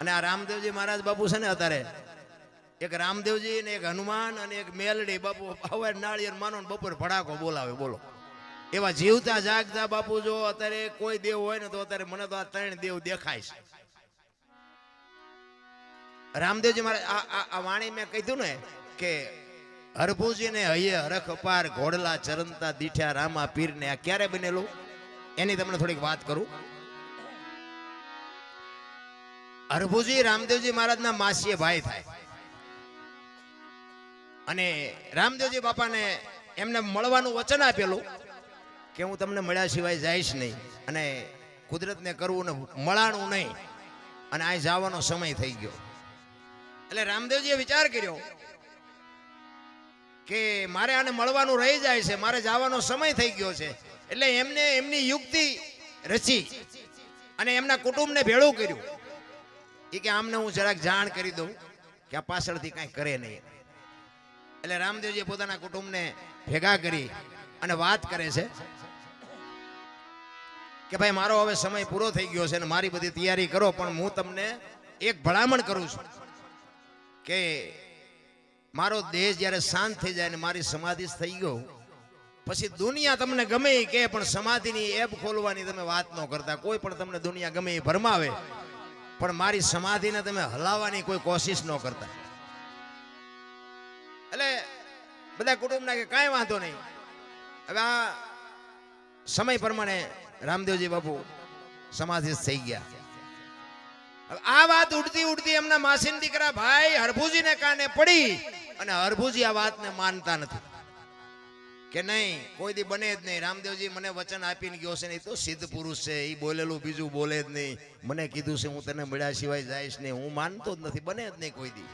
અને આ રામદેવજી મહારાજ બાપુ છે ને અત્યારે એક રામદેવજી ને એક હનુમાન અને એક મેલડી બાપુ હવે નાળિયેર માનો બપોર ભડાકો બોલાવે બોલો એવા જીવતા જાગતા બાપુ જો અત્યારે કોઈ દેવ હોય ને તો અત્યારે મને તો આ ત્રણ દેવ દેખાય છે. રામદેવજી મહારાજ આ વાણી મેં કીધું ને કે હરભુજી ને હૈયે હરખ અપાર ઘોડલા ચરંતા દીઠ્યા રામા પીર ને આ ક્યારે બનેલું એની તમને થોડીક વાત કરું. હરભુજી રામદેવજી મહારાજના માસીએ ભાઈ થાય અને રામદેવજી બાપાને એમને મળવાનું વચન આપેલું કે હું તમને મળ્યા સિવાય જઈશ નહીં અને કુદરતને કરવું ને મળાણું નહીં અને આ જવાનો સમય થઈ ગયો. એટલે રામદેવજીએ વિચાર કર્યો કે મારે આને મળવાનું રહી જાય છે, મારે જવાનો સમય થઈ ગયો છે. એટલે એમને એમની યુક્તિ રચી અને એમના કુટુંબને ભેળું કર્યું કે આમને હું જરાક જાણ કરી દઉં કે આ પાછળથી કાંઈ કરે નહીં. એટલે રામદેવજી પોતાના કુટુંબને ભેગા કરી અને વાત કરે છે કે ભાઈ મારો હવે સમય પૂરો થઈ ગયો છે અને મારી બધી તૈયારી કરો, પણ હું તમને એક ભલામણ કરું છું કે મારો દેશ જ્યારે શાંત થઈ જાય ને મારી સમાધિ થઈ ગયો પછી દુનિયા તમને ગમે એ કે પણ સમાધિની એપ ખોલવાની તમે વાત ન કરતા. કોઈ પણ તમને દુનિયા ગમે એ ભરમાવે પણ મારી સમાધિને તમે હલાવવાની કોઈ કોશિશ ન કરતા. એટલે બધા કુટુંબના કે કાંઈ વાંધો નહીં. હવે આ સમય પ્રમાણે રામદેવજી બાપુ સમાધિ થઈ ગયા. હવે આ વાત ઉડતી ઉડતી એમના માસીના દીકરા ભાઈ હરભુજીને કાને પડી અને હરભુજી આ વાતને માનતા નથી કે નહીં કોઈ દી બને જ નહીં. રામદેવજી મને વચન આપીને ગયો છે ને એ તો સિદ્ધ પુરુષ છે, એ બોલેલું બીજું બોલે જ નહીં. મને કીધું છે હું તને મળ્યા સિવાય જઈશ નહીં, હું માનતો જ નથી, બને જ નહીં કોઈ દી.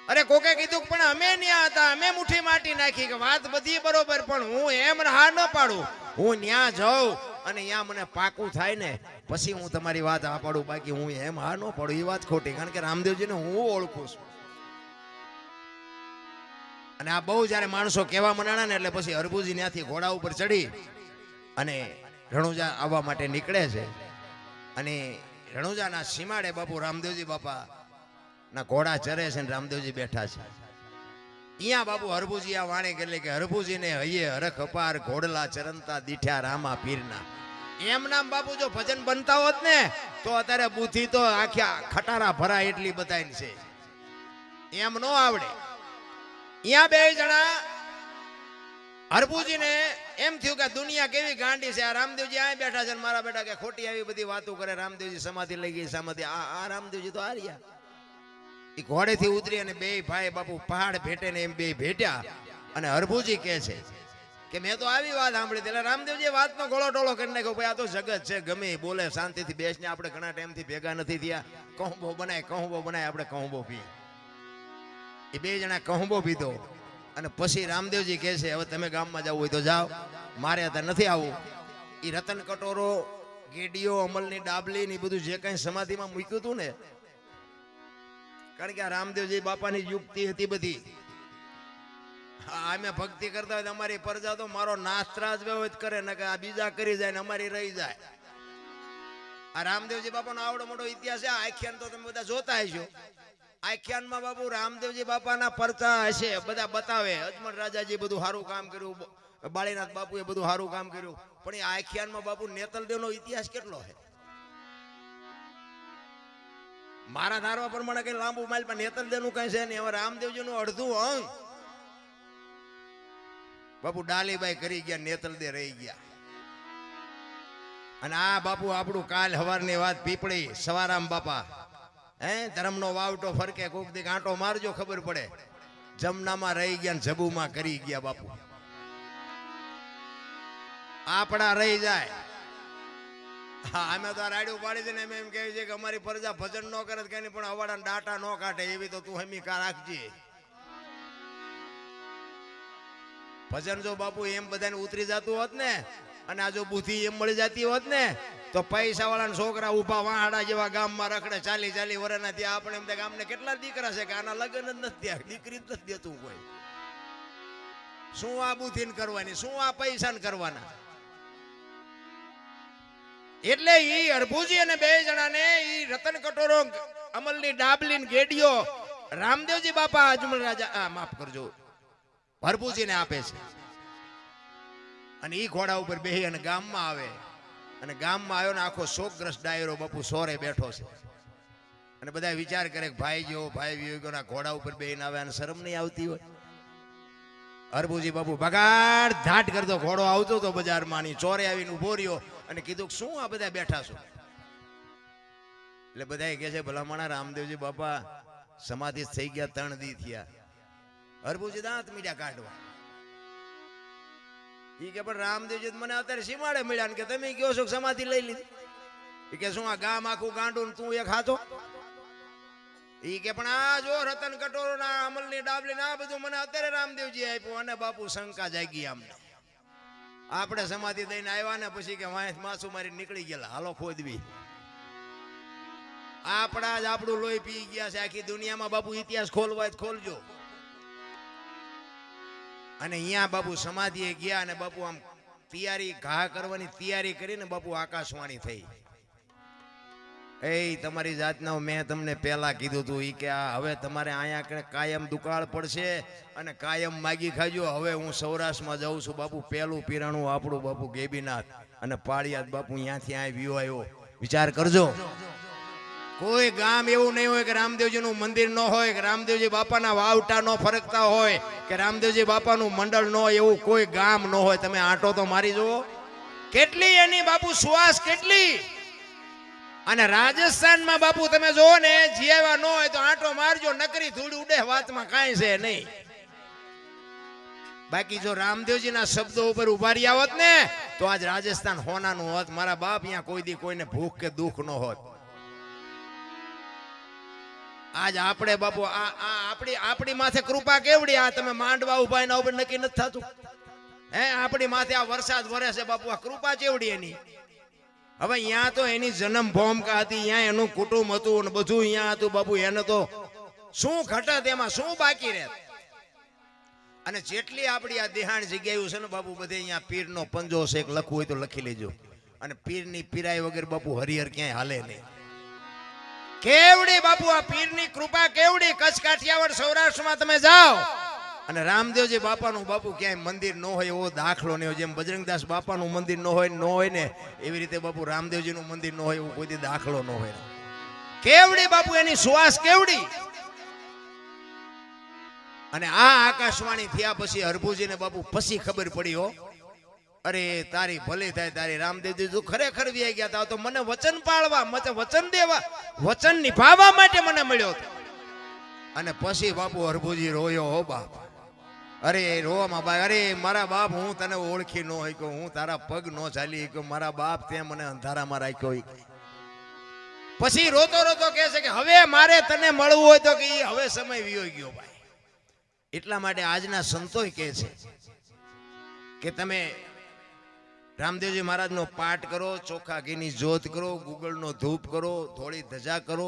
અરે કોકે કીધું પણ અમે ન્યા હતા, અમે મુઠ્ઠી માટી નાખી કે વાત બધી બરોબર, પણ હું એમ હા ન પાડું. હું ન્યા જાઉં અને ન્યા મને પાકું થાય ને પછી હું તમારી વાત આ પાડું, બાકી હું એમ હા ન પાડું. એ વાત ખોટી, કારણ કે રામદેવજીને હું ઓળખું છું. અને આ બહુ જયારે માણસો કહેવા મનાણા ને એટલે પછી હરભુજી ત્યાંથી ઘોડા ઉપર ચડી અને રણુજા આવવા માટે નીકળે છે. અને રણુજાના સીમાડે બાપુ રામદેવજી બાપા ના ઘોડા ચરે છે ને રામદેવજી બેઠા છે. અહીંયા બાપુ હરભુજી આ વાણી કરી કે હરભુજીને હૈયે હરખ અપાર ઘોડલા ચરંતા દીઠ્યા રામા પીરના. એમ નામ બાપુ જો ભજન બનતા હોત ને તો અત્યારે બુદ્ધિ તો આખ્યા ખટારા ભરાય એટલી બધાની છે, એમ નો આવડે. અહીંયા બે જણા હરભુજીને એમ થયું કે દુનિયા કેવી ગાંડી છે. આ રામદેવજી આ બેઠા છે મારા બેટા કે ખોટી આવી બધી વાતો કરે. રામદેવજી સમાધિ લઈ ગઈ, સમાધિ આ રામદેવજી તો આ રહ્યા. એ ઘોડેથી ઉતરી અને બે ભાઈ બાપુ પહાડ ભેટે ને એમ બે ભેટ્યા અને હરભુજી કહે છે કે મેં તો આવી વાત સાંભળી. એટલે રામદેવજી વાતનો ગોળો ટોળો કરી નાખ્યો, ભાઈ આ તો જગત છે, ગમે બોલે શાંતિથી બેસને, આપણે ઘણા ટાઈમથી ભેગા નથી થયા, કહુંબો બનાય આપણે કહુંબો પીએ. એ બે જણા કહુંબો પીધો અને પછી રામદેવજી કહે છે હવે તમે ગામમાં જવું હોય તો જાઓ, મારે અત્યારે નથી આવવું. એ રતન કટોરો, ગેડીઓ, અમલની ડાબલી ને બધું જે કઈ સમાધિમાં મૂક્યું હતું ને, કારણ કે આ રામદેવજી બાપાની યુક્તિ હતી બધી. અમે ભક્તિ કરતા હોય અમારી પ્રજા તો મારો નાસ્ત્રાજ વ્યવહિત કરે ને કે આ બીજા કરી જાય ને અમારી રહી જાય. આ રામદેવજી બાપાનો આવડો મોટો ઇતિહાસ છે. આખ્યાન તો તમે બધા જોતા હશો. આખ્યાનમાં બાપુ રામદેવજી બાપાના પરચા હશે, બધા બતાવે. અજમલ રાજાજી બધું સારું કામ કર્યું, બાળીનાથ બાપુએ બધું સારું કામ કર્યું, પણ એ આખ્યાનમાં બાપુ નેતલદેવનો ઇતિહાસ કેટલો છે. મારા ધારવા પ્રમાણે કઈ લાંબુ માઇલ પણ નેતલદેવનું કઈ છે નહીં. હવે રામદેવજીનું અડધું અંગ બાપુ ડાલીબાઈ કરી ગયા, નેતલદે રહી ગયા. અને આ બાપુ આપણું કાલ હવારની વાત પીપળી સવારામ બાપા ધર્મનો વાવટો ફરકે, કોક દી કાંટો મારજો ખબર પડે. જમનામાં રહી ગયા ને જબુમાં કરી ગયા બાપુ. આપણા રહી જાય. હા અમે તો રાડ્યું પાડી દે ને એમ કહે છે કે અમારી પ્રજા ભજન ન કરે કઈ પણ અવાડા ડાટા ન કાઢે એવી તો તું હમી કા રાખજે. ભજન જો બાપુ એમ બધાને ઉતરી જતું હોત ને અને આ જો બુદ્ધિ એમ મળી જતી હોત ને તો પૈસા વાળા છોકરા ઉભા વાહડા જેવા ગામમાં રખડે 40 વર્ષના. ત્યાં આપણે એમ ગામને કેટલા દીકરા છે કે આના લગ્ન જ નથી થયા, દીકરી જ નથી દેતું કોઈ. શું આ બુદ્ધિ કરવાની, શું આ પૈસા કરવાના. એટલે ઈ હરભુજી અને બે જણાને ઈ રતન કટોરો અમલની ડાબલી ને ગેડીઓ રામદેવજી બાપા અજમલ રાજા માફ કરજો ભરભુજીને આપે છે અને ઈ ઘોડા ઉપર બેહી અને ગામમાં આવે અને ગામમાં આવ્યો ને આખો શોકગ્રસ્ત ડાયરો બાપુ સોરે બેઠો છે અને બધા વિચાર કરે કે ભાઈ જેવો ભાઈ વિયોગોના ઘોડા ઉપર બેહીને આવે અને શરમ નહીં આવતી હોય. હરભુજી બાપુ બગાડ ધાટ કરતો ઘોડો આવતો તો બજારમાં ની ચોરે આવીને ઉભો રહ્યો અને કીધું શું આ બધા બેઠા છો? એટલે બધા કહે છે ભલામણા રામદેવજી બાપા સમાધિ થઈ ગયા 3 દી થયા. હરભુજી દાંત મીડિયા કાઢવા ઈ કે પણ રામદેવજી મને અત્યારે સીમાડે મળ્યા ને કે તમે કહો છો સમાધિ લઈ લીધી. ઈ કે શું આ ગામ આખું ગાંડું તું એક હાથો? ઈ કે પણ આ જો રતન કટોરો ના અમલની ડાબલી ના બધું મને અત્યારે રામદેવજી આપ્યું અને બાપુ શંકા જાગી અમને. આપણે સમાધિ દઈને આવ્યા ને પછી કે વાંસ માસુ મારી નીકળી ગયેલા હાલો ખોદવી. આપણા જ આપણું લોહી પી ગયા છે. આખી દુનિયામાં બાપુ ઇતિહાસ ખોલવા જ ખોલજો. અને અહીંયા બાપુ સમાધિએ ગયા અને બાપુ આમ તૈયારી ઘા કરવાની તૈયારી કરીને બાપુ આકાશવાણી થઈ. એ તમારી જાતના મેં તમને પહેલા કીધું હતું ઈ કે આ હવે તમારે અહીંયા કાયમ દુકાળ પડશે અને કાયમ માગી ખાજો. હવે હું સૌરાષ્ટ્રમાં જાઉં છું બાપુ. પહેલું પીરાણું આપણું બાપુ ગેબીનાથ અને પાળિયાદ બાપુ અહીંયાથી આ વ્યૂ આવ્યો. વિચાર કરજો કોઈ ગામ એવું નહીં હોય કે રામદેવજીનું મંદિર ન હોય કે રામદેવજી બાપાના વાવટા ન ફરકતા હોય કે રામદેવજી બાપાનું મંડળ ન હોય એવું કોઈ ગામ ન હોય. તમે આંટો તો મારી જુઓ કેટલી એની બાપુ સુવાસ કેટલી. અને રાજસ્થાનમાં બાપુ તમે જોવો ને જીવા ન હોય તો આંટો મારજો નકરી ધૂળ ઉડે વાતમાં કાંઈ છે નહીં. બાકી જો રામદેવજીના શબ્દો ઉપર ઉભા રહ્યા હોત ને તો આજ રાજસ્થાન હોનાનું હોત. મારા બાપ અહીંયા કોઈ દી કોઈને ભૂખ કે દુઃખ ન હોત. આજ આપણે બાપુ આપણી માથે કૃપા કેવડી. આ તમે માંડવા ઉભા એના ઉપર નક્કી નથી થતું. હે આપણી માથે આ વરસાદ વરે છે બાપુ. આ કૃપા કેવડી એની. હવે અહીંયા તો એની જન્મ ભૂમિકા હતી. અહીંયા એનું કુટુંબ હતું અને બધું અહીંયા હતું બાપુ. એને તો શું ઘટત એમાં શું બાકી રહે. અને જેટલી આપણી આ દેહાણ જગ્યાઓ છે ને બાપુ બધે અહીંયા પીરનો પંજો છે. એક લખવું હોય તો લખી લેજો. અને પીરની પીરાઈ વગર બાપુ હરિહર ક્યાંય હાલે નહીં. કેવડી બાપુ આ પીરની કૃપા કેવડી. કચ્છ કાઠિયાવાડ સૌરાષ્ટ્રમાં તમે જાઓ અને રામદેવજી બાપાનું બાપુ ક્યાંય મંદિર ન હોય એવો દાખલો નહીં હોય. જેમ બજરંગદાસ બાપાનું મંદિર ન હોય ને એવી રીતે બાપુ રામદેવજીનું મંદિર ન હોય એવો કોઈ દાખલો ન હોય. કેવડી બાપુ એની સુવાસ કેવડી. અને આ આકાશવાણી થયા પછી હરભુજીને બાપુ પછી ખબર પડી હો અરે તારી ભલે થાય તારી. રામદેવજી તું ખરેખર વ્યાઈ ગયા તા તો મને વચન પાળવા મને વચન દેવા વચન નિભાવવા માટે મને મળ્યો હતો. અને પછી બાપુ હરભુજી રોયો હો બાપ. અરે રોવામાં બાપ અરે મારા બાપ હું તને ઓળખી ન શક્યો. હું તારા પગ ન ચાલી શક્યો. મારા બાપ તે મને અંધારામાં રાખ્યો. પછી રોતો રોતો કહે છે કે હવે મારે તને મળવું હોય તો કે હવે સમય વિયો ગયો ભાઈ. એટલા માટે આજના સંતો કહે છે કે તમે રામદેવજી મહારાજનો પાઠ કરો, ચોખા ઘીની જ્યોત કરો, ગુગળનો ધૂપ કરો, થોડી ધજા કરો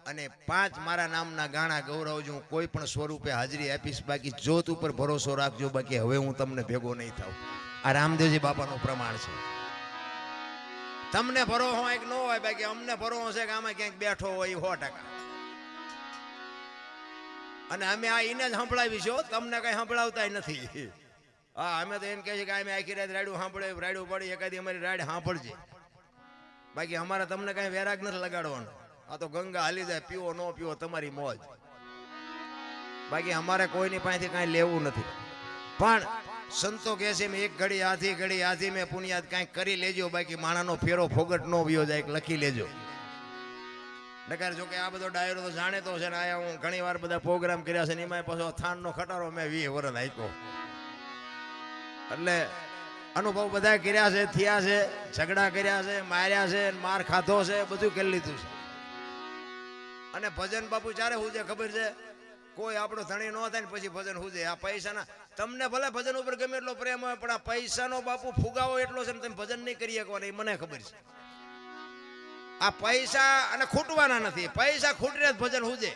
અને 5 મારા નામના ગાણા ગૌરવજો. હું કોઈ પણ સ્વરૂપે હાજરી આપીશ. બાકી જ્યોત ઉપર ભરોસો રાખજો. બાકી હવે હું તમને ભેગો નહીં થાઉં. આ રામદેવજી બાપાનું પ્રમાણ છે. તમને ભરોસો હોય કે ન હોય બાકી અમને ભરોસો છે કે આમાં ક્યાંક બેઠો હોય 100%. અને અમે આ એને જ સંભળાવી છો. તમને કઈ સંભળાવતા નથી. હા અમે તો એમ કહે છે કે અમે આખી રાત રાડ્યું સાંભળે રાડ્યું પડી એકાદી અમારી રાડ સાંભળજે. બાકી અમારે તમને કઈ વેરાગ નથી લગાડવાનો. આ તો ગંગા હાલી જાય. પીવો ન પીવો તમારી મોજ. બાકી અમારે કોઈની પાસેથી કાંઈ લેવું નથી. પણ સંતો કહે છે મેં એક ઘડી આધી મેં પુણ્યાદ કાંઈક કરી લેજો. બાકી માણાનો ફેરો ફોગટ ન વિયો જાય લખી લેજો. નકાર જો કે આ બધો ડાયરો તો જાણે તો છે ને. આયા હું ઘણી વાર બધા પ્રોગ્રામ કર્યા છે ને એમાં પાછો થાનનો ખટારો મેં 20 વર્ષ આપ્યો. એટલે અનુભવ બધા કર્યા છે, થયા છે, ઝઘડા કર્યા છે, માર્યા છે, માર ખાધો છે, બધું કરી લીધું છે. અને ભજન બાપુ ચારે હુજે ખબર છે. કોઈ આપણો ધણી ન થાય ને પછી ભજન હુજે. આ પૈસાના તમને ભલે ભજન ઉપર ગમે એટલો પ્રેમ હોય પણ આ પૈસાનો બાપુ ફુગાવો એટલો છે ને તમે ભજન નહીં કરી શકો. એ મને ખબર છે. આ પૈસા અને ખૂટવાના નથી. પૈસા ખૂટે ભજન હુજે.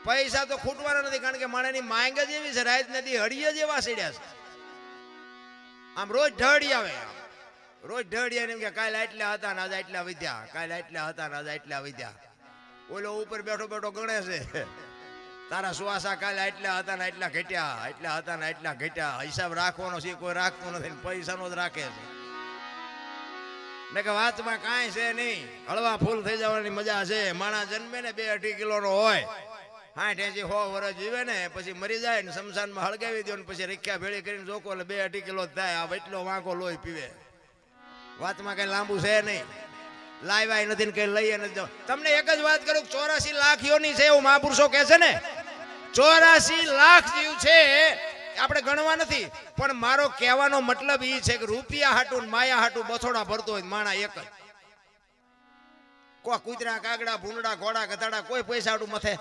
પૈસા તો ખૂટવાના નથી કારણ કે માણસની માંગ જ એવી છે. રાત નદી હળીએ જેવા સીડ્યા છે. આમ રોજ ઢળી આવે. રોજ ઢળી આવે કે કાલે આટલા હતા ને આજે આટલા વધ્યા. કાલે આટલા હતા ને આજે આટલા વધ્યા. ઓલો ઉપર બેઠો બેઠો ગણે છે તારા સુવાસા કાલે એટલા હતા ને એટલા ઘટ્યા, એટલા હતા ને એટલા ઘટ્યા. હિસાબ રાખવાનો છે કોઈ રાખતું નથી, પૈસાનો જ રાખે છે. ને કે વાતમાં કાંઈ છે નહીં, હળવા ફૂલ થઈ જવાની મજા છે. માણસ જન્મે ને 2-2.5 કિલોનો હોય, 60-80 વર્ષ જીવે ને પછી મરી જાય ને શમશાનમાં હળગાવી દો ને પછી રીખ્યા ભેળી કરીને જોકો એટલે 2-2.5 કિલો જ થાય. આ એટલો વાંકો લોહી પીવે. વાતમાં કઈ લાંબુ છે નહીં, લાવ્યા નથી ને કઈ લઈએ નથી. તમને એક જ વાત કરું, 84 લાખ યોની છે એવું મહાપુરુષો કહે છે ને. 84 લાખ જીવ છે, આપણે ગણવા નથી. પણ મારો કહેવાનો મતલબ એ છે કે રૂપિયા હાટું માયા હાટું બથોડા ભરતો હોય માણા એક જ. કોઈ કૂતરા, કાગડા, ભૂંડા, ઘોડા, ગધાડા કોઈ પૈસા હાટું મથે.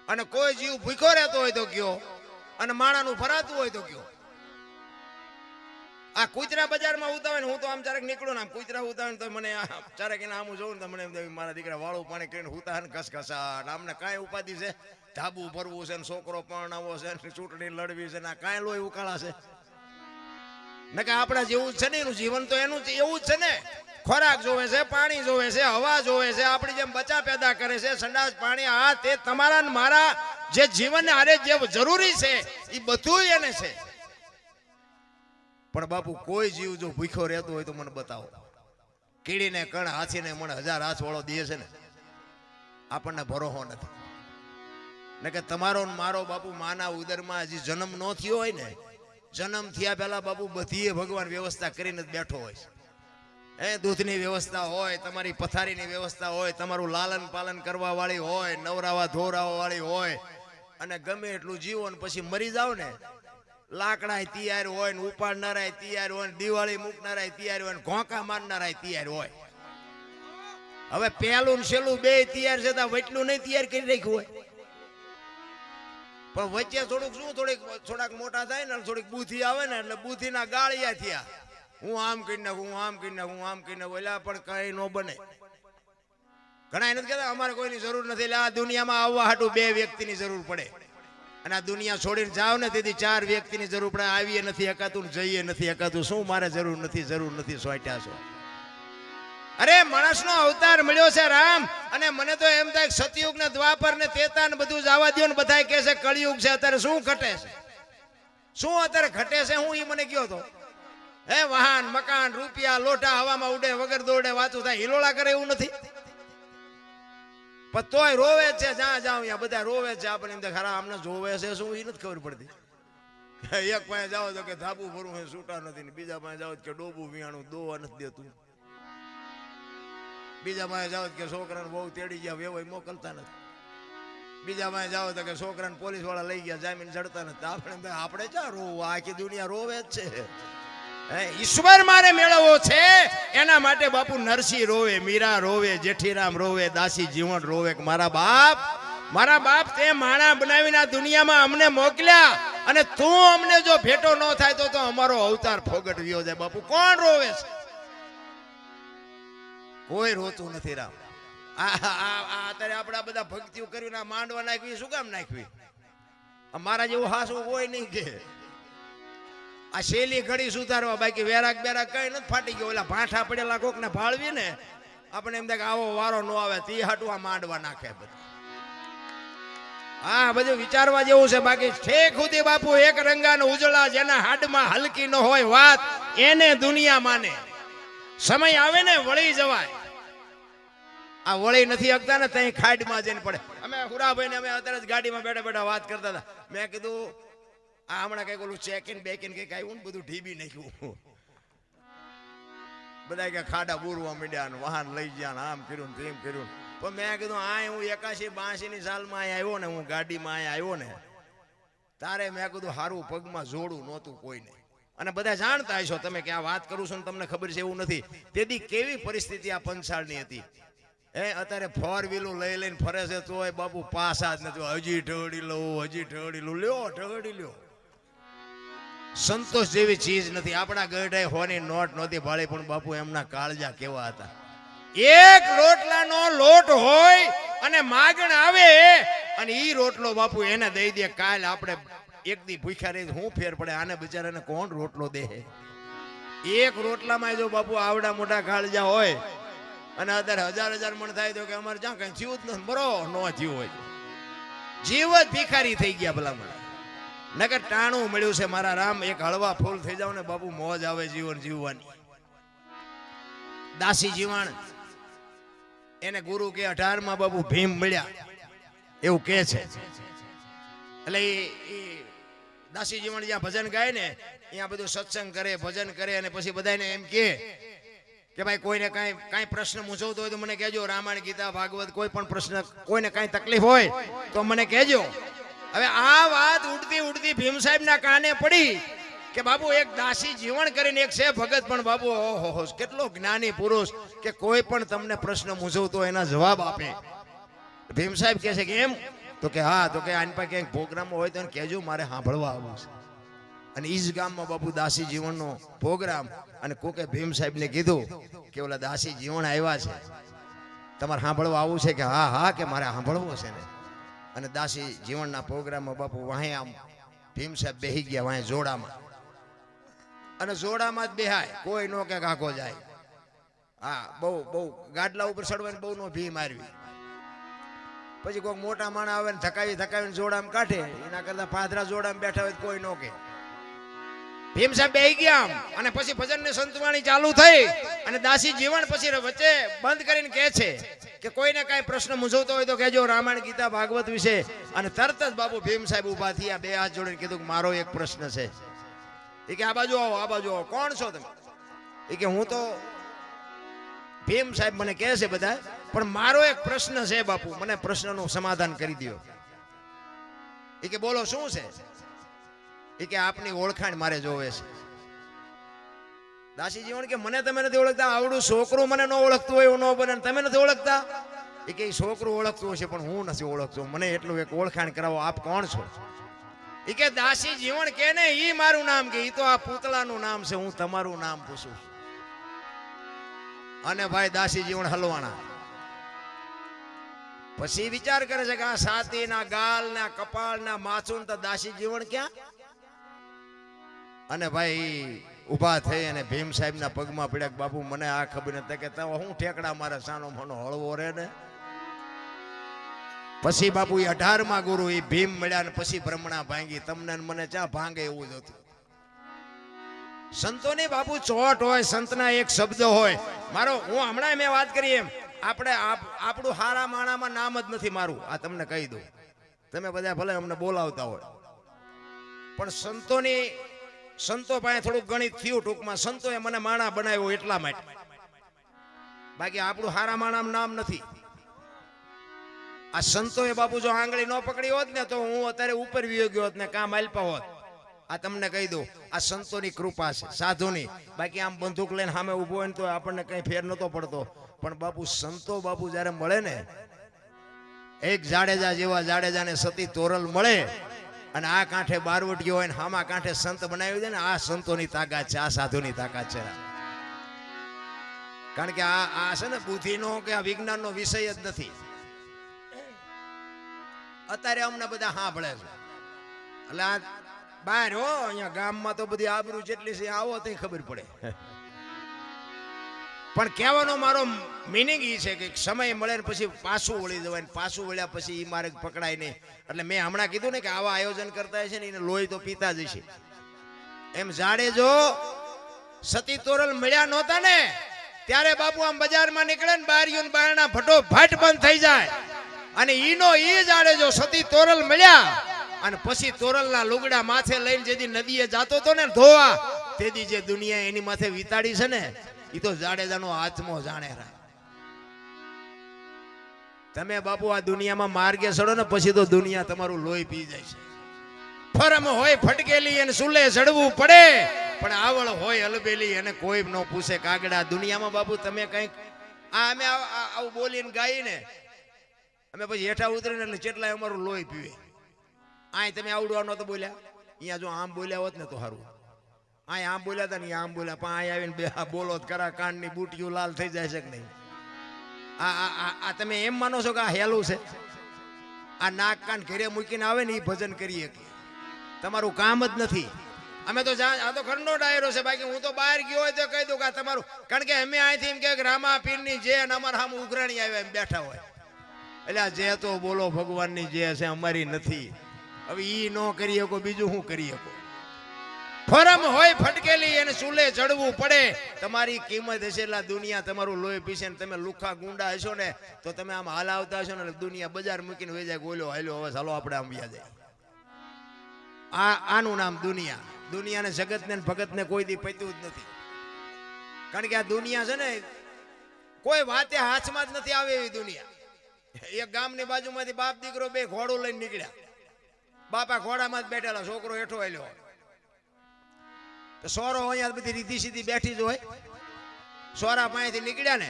અને કોઈ જીવ ભૂખ્યો રહેતો હોય તો કયો, અને માણાનું ફરાતું હોય તો કયો. આ કૂતરા બજારમાં ઉતાવે ને હું તો આમ ચારેક નીકળું ને આમ કૂતરા ઉતાવે ને તો મને ચારેક એના આમ જોઉં ને તો મને મારા દીકરા વાળું પાણી કરીને હુતા ને ઘસઘસા. આમને કાંઈ ઉપાધિ છે? ધાબુ ભરવું છે ને છોકરો પરણાવો છે ને ચૂંટણી લડવી છે ને કાંઈ લોહી ઉકાળા છે ને કે આપણા જેવું જ છે ને. એનું જીવન તો એનું એવું જ છે ને. ખોરાક જોવે છે, પાણી જોવે છે, હવા જોવે છે, આપણી જેમ બચા પેદા કરે છે, સંડાસ પાણી. આ તે તમારા ને મારા જે જીવનને આરે જે જરૂરી છે એ બધું એને છે. પણ બાપુ કોઈ જીવ જો ભૂખ્યો રહેતો હોય તો મને બતાવો. કીડીને કણ, હાથીને મને 1000 હાથ વાળો દે છે ને, આપણને ભરોસો નથી. ને કે તમારો મારો બાપુ માના ઉદરમાં હજી જન્મ ન થયો હોય ને, જન્મ થયા પહેલા બાપુ બધીએ ભગવાન વ્યવસ્થા કરીને જ બેઠો હોય છે. દૂધની વ્યવસ્થા હોય, તમારી પથારીની વ્યવસ્થા હોય, તમારું લાલન પાલન કરવા વાળી હોય, નવરાવા ધોરાવા વાળી હોય. અને ગમે એટલું જીવો ને પછી મરી જાવ ને, લાકડા તૈયાર હોય ને ઉપાડનારા તૈયાર હોય ને દિવાળી મૂકનારા તૈયાર હોય ને ઘોંકા મારનારા તૈયાર હોય. હવે પહેલું ને છેલ્લું બે તૈયાર છે તો વચલું નહીં તૈયાર કરી રાખ્યું હોય. પણ વચ્ચે થોડુંક શું થોડાક મોટા થાય ને થોડીક બુદ્ધિ આવે ને એટલે બુદ્ધિના ગાળિયા થયા. હું આમ કરી નાખું, હું આમ કરી નાખું, હું આમ કરી નાખું. એટલે પણ કઈ ન બને. ઘણા નથી કહેતા અમારે કોઈની જરૂર નથી. એટલે આ દુનિયામાં આવવા હાટું 2 વ્યક્તિની જરૂર પડે. અને આ દુનિયા છોડીને જાવ ને તેથી 4 વ્યક્તિની જરૂર પડે. આવીએ નથી એકાતું, જઈએ નથી એકાતું. શું મારે જરૂર નથી સોટ્યા છો. અરે માણસનો અવતાર મળ્યો છે રામ. અને મને તો એમ થાય સતયુગ ને દ્વાપર ને ત્રેતા ને બધું જવા દો ને બધા કહે છે કળિયુગ છે. અત્યારે શું ઘટે છે? શું અત્યારે ઘટે છે? હું એ મને કયો તો વાહન, મકાન, રૂપિયા, લોટા હવામાં ઉડે વગર દોડે વાતું થાય, હિલોળા કરે એવું નથી. પણ તોય રોવે છે. જ્યાં જાવ ત્યાં બધા રોવે છે. આપણે એમ ખરા અમને જોવે છે શું એ નથી ખબર પડતી. એક પાસે જાઓ તો કે ધાબુ ભરવું છે છૂટા નથી, બીજા પાસે જાઓ કે ડોબું વિયાણું દોવા નથી દેતું, બીજા પાસે જાઓ કે છોકરાને બહુ તેડી ગયા વેવાય મોકલતા નથી, બીજા પાસે જાઓ તો કે છોકરાને પોલીસ વાળા લઈ ગયા જામીન જડતા નથી. આપણે ક્યાં રોવું? આખી દુનિયા રોવે જ છે. ઈશ્વર મારે મેળવવો છે એના માટે બાપુ નરસિંહ રોવે, મીરા રોવે, જેઠીરામ રોવે, દાસી જીવણ રોવે. મારા બાપ તે માણા બનાવીને આ દુનિયામાં અમને મોકલ્યા અને તું અમને જો ભેટો ન થાય તો અમારો અવતાર ફોગટવ્યો જાય. બાપુ કોણ રોવે છે? કોઈ રોતું નથી રામ. અત્યારે આપડા બધા ભક્તિઓ કરીને માંડવા નાખવી શું કામ નાખવી? અમારા જેવું હાસું કોઈ નહીં કે આ શેલી ઘડી સુધારવા. બાકી વેરાક બેરાક કઈ નથી ફાટી ગયો. ઓલા ભાંઠા પડેલા કોક ને ભાળવી ને આપણે એમ થાય કે આવો વારો ન આવે તે હાટું આ માંડવા નાખે બધું. હા બધું વિચારવા જેવું છે. બાકી ઠેક સુધી બાપુ એક રંગાનો ઉજળા જેના હાડમાં હલકી ન હોય વાત એને દુનિયા માને. સમય આવે ને વળી જવાય. આ વળી નથી હકતા ને ત્યાં ખાડમાં જઈને પડે. અમે હુરાભાઈ ને અમે અત્યારે જ ગાડીમાં બેઠા બેઠા વાત કરતા હતા. મેં કીધું આ હમણાં કઈક ઓલું ચેકિન બેકિન કઈક આવ્યું ને બધું ઢીબી નાખ્યું. બધા કે ખાડા બુરવા માંડ્યા ને વાહન લઈ ગયા ને આમ કર્યું ને તેમ કર્યું. પણ મેં કીધું આ હું 81-82 સાલમાં અહીંયા આવ્યો ને, હું ગાડીમાં અહીંયા આવ્યો ને તારે મેં કીધું હારું પગમાં જોડું નહોતું કોઈને. અને બધા જાણતા હશો તમે કે આ વાત કરું છું ને તમને ખબર છે એવું નથી. તેથી કેવી પરિસ્થિતિ આ પંચાળની હતી. અત્યારે 4 વ્હીલું લઈ લઈને ફરે છે તોય બાપુ પાસા જ નથી. હજી ઠગડી લઉં લ્યો ઠગડી લ્યો. સંતોષ જેવી ચીજ નથી. આપણા ગઢાઈ હોની નોટ નહોતી ભાળી પણ બાપુ એમના કાળજા કેવા હતા. એક રોટલાનો લોટ હોય અને માગણ આવે અને ઈ રોટલો બાપુ એને દઈ દે. કાલ આપણે એક દી ભૂખ્યા રહી હું ફેર પડે? આને બિચારાને કોણ રોટલો દે? એક રોટલામાં જો બાપુ આવડા મોટા કાળજા હોય અને અત્યારે 1000 મણ થાય તો કે અમારે જ્યાં કઈ થયું જ નથી, મરો ન થયું હોય જીવ જ ભિખારી થઈ ગયા ભલામણ. નકર ટાણું મળ્યું છે મારા રામ. એક હળવા ફૂલ થઈ જાવ ને બાપુ મોજ આવે જીવન જીવવાની. દાસી જીવણ એને ગુરુ કે 18માં બાપુ ભીમ મળ્યા એવું કે છે. એટલે એ દાસી જીવણ જ્યાં ભજન ગાય ને ત્યાં બધું સત્સંગ કરે, ભજન કરે અને પછી બધાને એમ કે ભાઈ કોઈને કાંઈ પ્રશ્ન મૂંઝવતો હોય તો મને કહેજો. રામાયણ, ગીતા, ભાગવત કોઈ પણ પ્રશ્ન, કોઈને કાંઈ તકલીફ હોય તો મને કહેજો. હવે આ વાત ઉડતી ઉડતી ભીમ સાહેબના કાને પડી કે બાપુ એક દાસી જીવણ કરીને એક છે ભગત, પણ બાપુ ઓહો કેટલો જ્ઞાની પુરુષ કે કોઈ પણ તમને પ્રશ્ન મૂંઝવતો હોય એના જવાબ આપે. ભીમ સાહેબ કહે છે કે એમ? તો કે હા. તો કે આની પાસે ક્યાંક પ્રોગ્રામ હોય તો કહેજો, મારે સાંભળવા આવવું છે. અને ઈ જ ગામમાં બાપુ દાસી જીવનનો પ્રોગ્રામ. અને કોકે ભીમ સાહેબને કીધું કે ઓલા દાસી જીવન આવ્યા છે, તમારે સાંભળવા આવવું છે? કે હા હા, કે મારે સાંભળવું છે ને. અને દાસી જીવનના પ્રોગ્રામમાં બાપુ વાહે આમ ભીમ સાહેબ બેહી ગયા વાહે જોડામાં. અને જોડામાં જ બેહાય, કોઈ નો કે કાકો જાય. હા, બહુ ગાડલા ઉપર ચડવાની બહુ નો ભી મારવી. પછી કોઈક મોટા માણા આવે ને થકાવીને જોડામાં કાઢે, એના કરતા પાદરા જોડામાં બેઠા હોય કોઈ નો કે. ભીમ સાહેબ બેહી ગયા અને પછી ભજનની સંતવાણી ચાલુ થઈ. અને દાસી જીવન પછી વચ્ચે બંધ કરીને કહે છે કે કોઈને કાંઈ પ્રશ્ન મૂંઝવતો હોય તો કહેજો, રામાયણ, ગીતા, ભાગવત વિશે. અને તરત જ બાપુ ભીમ સાહેબ ઉભા થયા, બે હાથ જોડીને કીધું કે મારો એક પ્રશ્ન છે. એ કે આ બાજુ આવો, આ બાજુ આવો. કોણ છો તમે? એ કે હું તો ભીમ સાહેબ મને કહે છે બધા, પણ મારો એક પ્રશ્ન છે બાપુ, મને પ્રશ્નનું સમાધાન કરી દો. એ કે બોલો શું છે? એ કે આપની ઓળખાણ મારે જોવે છે. દાસી જીવન કે મને તમે નથી ઓળખતા, આવડું છોકરું મને ન ઓળખતું હોય એવું ન બને, તમે નથી ઓળખતા? એ કે છોકરું ઓળખતું હશે પણ હું નથી ઓળખતો, મને એટલું એક ઓળખાણ કરાવો, આપ કોણ છો? એ કે દાસી જીવન કે ને ઈ મારું નામ, કે ઈ તો આ પૂતળાનું નામ છે, હું તમારું નામ પૂછું. અને ભાઈ દાસી જીવન હલવાણા. પછી વિચાર કરે છે કે આ છાતીના, ગાલના, કપાળના, માથું તો દાસી જીવન ક્યાં? અને ભાઈ ઉભા થઈ અને ભીમ સાહેબના પગમાં પડ્યા કે બાપુ મને આ ખબર નથી, કે હું ઠેકડા મારે સાનો મનો હળવો રે ને. પછી બાપુ 18માં ગુરુ એ ભીમ મળ્યા ને પછી બ્રહ્મણા ભાંગી. તમને મને ચા ભાંગે એવું જ હતું. સંતોની બાપુ ચોટ હોય, સંતના એક શબ્દ હોય. મારો હું હમણાં મેં વાત કરી એમ, આપણે આપણું હારા માણામાં નામ જ નથી મારું, આ તમને કહી દઉં. તમે બધા ભલે અમને બોલાવતા હોય પણ સંતો પાસે થોડુંક ગણિત થયું ટૂંકમાં. સંતોએ મને માણા બનાવ્યો એટલા માટે, બાકી આપણું હારા માણામાં નામ નથી. આ સંતોએ બાપુ જો આંગળી ન પકડી હોત ને તો હું અત્યારે ઉપર વિયો ગયો હોત ને કામ આલ્પા હોત. આ તમને કહી દઉં, આ સંતોની કૃપા છે, સાધુની. બાકી આમ બંદૂક લઈને સામે ઉભો હોય ને તો આપણને કઈ ફેર નતો પડતો. પણ બાપુ સંતો બાપુ જયારે મળે ને, એક જાડેજા જેવા જાડેજાને સતી તોરલ મળે અને આ કાંઠે બારવટીયો હોય ને આમાં કાંઠે સંત બનાવી દે ને, આ સંતોની તાકાત છે, આ સાધુની તાકાત છે. કારણ કે આ છે ને બુદ્ધિનો કે આ વિજ્ઞાનનો વિષય જ નથી. અત્યારે અમને બધા સાંભળે છે એટલે આ બહાર હો, અહીંયા ગામમાં તો બધી આબરૂ જેટલી છે, આવો તો ખબર પડે. પણ કહેવાનો મારો મિનિંગ એ છે કે સમય મળે ને પછી પાછું વળી જવાય, પાછું વળ્યા પછી એ મારે પકડાય નહીં. એટલે મેં હમણાં કીધું ને કે આવા આયોજન કરતા છે ને એને લોહી તો પીતા જ છે. એમ જાડેજો સતી તોરલ મળ્યા નહોતા ને ત્યારે બાપુ આમ બજારમાં નીકળે ને બારીઓ બારણા ફટોફટ બંધ થઈ જાય. અને ઈનો ઈ જાડેજો સતી તોરલ મળ્યા અને પછી તોરલના લુગડા માથે લઈને જેથી નદીએ જાતો હતો ને ધોવા, તેથી જે દુનિયા એની માથે વિતાડી છે ને એ તો જાડેજાનો આત્મો જાણે. તમે બાપુ આ દુનિયામાં માર્ગે ચડો ને પછી તો દુનિયા તમારું લોહી પી જાય છે. ફરમ હોય ફટકેલી અને સુલે ચડવું પડે, પણ આવળ હોય અલબેલી અને કોઈ ન પૂછે કાગડા. દુનિયામાં બાપુ તમે કઈક અમે આવું બોલીને ગાઈને અમે પછી હેઠા ઉતરીને એટલે કેટલાય અમારું લોહી પીવે. આ તમે આવડવા નતો બોલ્યા, અહીંયા જો આમ બોલ્યા હોત ને તો સારું. આ આમ બોલ્યા હતા ને આમ બોલ્યા, પણ અહીં આવીને બે બોલો કરા, કાનની બુટીઓ લાલ થઈ જાય છે કે નહીં? આ તમે એમ માનો છો કે આ હેલું છે? આ નાક કાન ઘરે મૂકીને આવે ને એ ભજન કરીએ, તમારું કામ જ નથી. અમે તો આ તો ઘરનો ડાયરો છે, બાકી હું તો બહાર ગયો હોય તો કહી દઉં કે તમારું, કારણ કે અમે અહીંથી એમ કે રામા પીરની જે અને અમારા સામે ઉઘરાણી આવ્યા એમ બેઠા હોય, એટલે આ જે તો બોલો ભગવાનની જે છે અમારી નથી. હવે ઈ ન કરી શકો, બીજું શું કરી શકો? ફરમ હોય ફટકેલી એને ચૂલે ચડવું પડે. તમારી કિંમત હશે એટલે દુનિયા તમારું લોહી પીશે ને તમે લુખા ગુંડા હશો ને તો તમે આમ હાલાવતા હશો ને દુનિયા બજાર મૂકીને વહી જાય, બોલો હાલો હવે ચાલો આપણે આમ વ્યા જાય. આનું નામ દુનિયા. દુનિયાને જગતને ભગતને કોઈ દી પત્યું જ નથી, કારણ કે આ દુનિયા છે ને કોઈ વાતે હાથમાં જ નથી આવે એવી દુનિયા. એક ગામની બાજુમાંથી બાપ દીકરો બે ઘોડું લઈને નીકળ્યા. બાપા ઘોડામાં જ બેઠેલા, છોકરો હેઠો આલ્યો. સોરો અહીંયા બધી રીધી સીધી બેઠી જ હોય. સોરા પાસેથી નીકળ્યા ને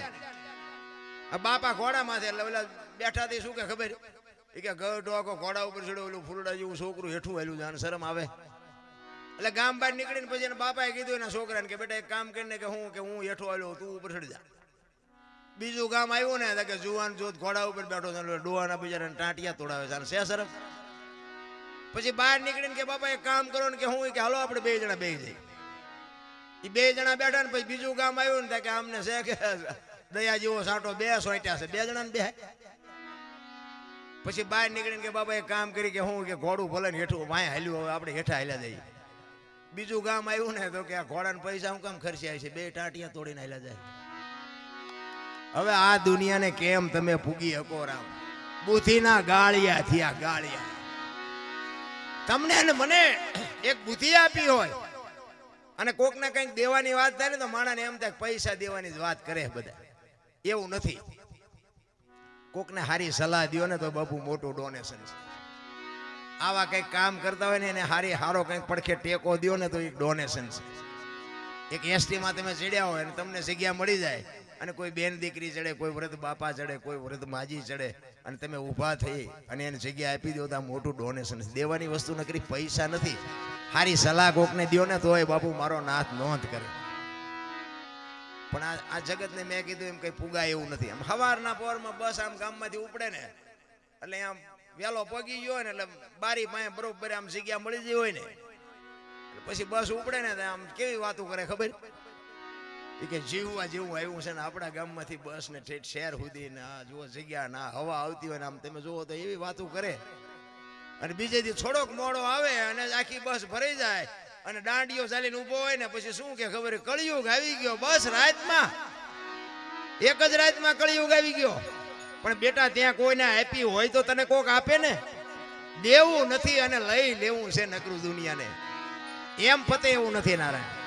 બાપા ઘોડામાંથી, એટલે ઓલા બેઠાથી શું કે ખબર કે ગઢો ઘોડા ઉપર ચડ્યો, ઓલું ફૂલડા જેવું છોકરું હેઠું આવેલું જાણે શરમ આવે. એટલે ગામ બહાર નીકળીને પછી એના બાપાએ કીધું એના છોકરાને કે બેટા એક કામ કરીને કે હું હેઠો આવ્યો, તું ઉપર ચડી જા. બીજું ગામ આવ્યું ને કે જુવાન જોત ઘોડા ઉપર બેઠો છે, ડોહાના બિચારાને ટાંટિયા તોડાવે છે શે શરમ. પછી બહાર નીકળીને કે બાપા એક કામ કરો ને કે હું કે હાલો આપણે બે જણા બેસી જઈએ. એ બે જણા બેઠા ને પછી બીજું ગામ આવ્યું ને કે આમને છે કે દયા જેવો સાંટો બે સોટ્યા છે, બે જણા ને બે. પછી બહાર નીકળીને કે બાપા એક કામ કરી કે હું કે ઘોડું ભલે ને હેઠું વાય હાલ્યું, હવે આપણે હેઠા હાલ્યા જઈએ. બીજું ગામ આવ્યું ને તો કે આ ઘોડાને પૈસા હું કામ ખર્ચ્યા છે, બે ટાંટિયા તોડીને હાલ્યા જાય. હવે આ દુનિયાને કેમ તમે પૂગી શકો? રામ બુદ્ધિના ગાળિયા થયા, ગાળિયા. તમને ને મને એક બુદ્ધિ આપી હોય અને કોકને કંઈક દેવાની વાત થાય ને તો માણાને એમ થાય પૈસા દેવાની જ વાત કરે બધા. એવું નથી. કોકને સારી સલાહ દો ને તો બાપુ મોટું ડોનેશન છે. આવા કંઈક કામ કરતા હોય ને એને હારો કંઈક પડખે ટેકો દો ને તો એક ડોનેશન છે. એક એસટીમાં તમે ચડ્યા હોય અને તમને જગ્યા મળી જાય અને કોઈ બેન દીકરી ચડે, કોઈ વૃદ્ધ બાપા ચડે, કોઈ વૃદ્ધ માજી ચડે અને તમે ઊભા થઈ અને એને જગ્યા આપી દો તો આ મોટું ડોનેશન છે. દેવાની વસ્તુ નકરી પૈસા નથી. સારી સલાહ કોકને દો ને તોય બાપુ મારો નાથ નોંધ કરે. પણ આ જગતને મેં કીધું એમ કઈ પુગાય એવું નથી. આમ સવારના પોરમાં બસ આમ ગામમાંથી ઉપડે ને એટલે આમ વહેલો પગી ગયો ને એટલે બારી પાસે બરોબર આમ જગ્યા મળી ગઈ હોય ને પછી બસ ઉપડે ને આમ કેવી વાતો કરે ખબર કે જીવવા જેવું આવ્યું છે ને આપણા ગામમાંથી બસ ને ઠેઠ શહેર સુધી ને આ જુઓ જગ્યા ના હવા આવતી હોય ને આમ તમે જુઓ તો એવી વાતો કરે. અને બીજે દી થોડોક મોડો આવે અને આખી બસ ભરાઈ જાય અને દાંડીઓ ચાલીને ઉભો હોય ને પછી શું કે ખબર કળિયુગ આવી ગયો. બસ રાતમાં એક જ રાતમાં કળિયુગ આવી ગયો. પણ બેટા ત્યાં કોઈને આપી હોય તો તને કોક આપે ને. દેવું નથી અને લઈ લેવું છે નકરું દુનિયાને. એમ પતે એવું નથી નારાયણ.